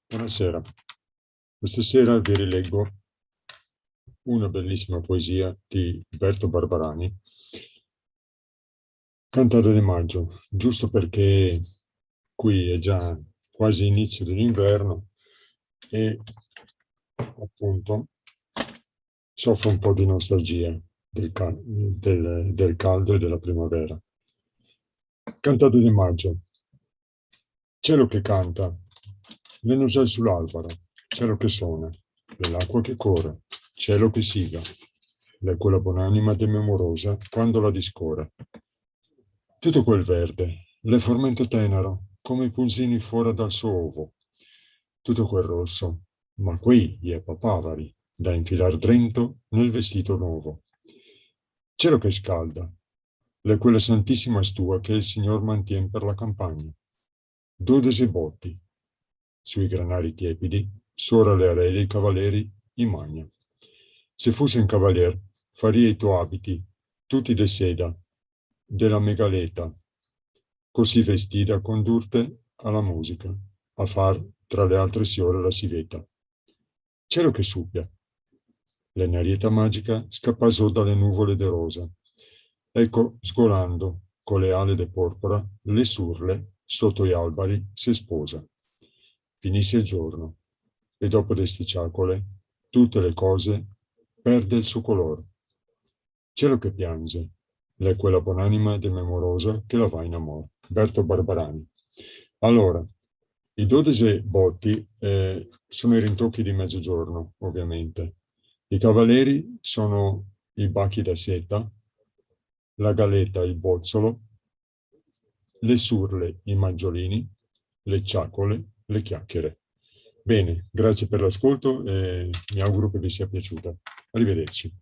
Buonasera. Questa sera vi rileggo una bellissima poesia di Alberto Barbarani, Cantata di maggio, giusto perché qui è già quasi inizio dell'inverno e appunto soffro un po' di nostalgia del caldo e della primavera. Cantata di maggio. Cielo che canta, le nusole sull'albero, cielo che suona, nell'acqua che corre, cielo che siga, l'eco la buonanima dememorosa quando la discorre. Tutto quel verde, le formento tenero, come i pulsini fuori dal suo ovo. Tutto quel rosso, ma qui gli è papaveri, da infilar drento nel vestito nuovo. Cielo che scalda, le quella santissima stua che il Signor mantien per la campagna. 12 botti, sui granari tiepidi, sora le arele i cavaleri in magna. Se fossi un cavalier, faria i tuoi abiti, tutti de seda, della megaleta, così vestita a condurte alla musica, a far tra le altre siore la siveta. Cielo che suppia, l'enarieta magica scappasò dalle nuvole de rosa. Ecco, sgolando, con le ali de porpora, le surle, sotto gli alberi, si sposa. Finisse il giorno, e dopo d'esticciacole, tutte le cose perde il suo colore. Cielo che piange, lei quella buonanima dememorosa che la va in amore. Berto Barbarani. Allora, i 12 botti sono i rintocchi di mezzogiorno, ovviamente. I cavaleri sono i bachi da seta, la galeta, il bozzolo, le surle, i maggiolini, le ciacole, le chiacchiere. Bene, grazie per l'ascolto e mi auguro che vi sia piaciuta. Arrivederci.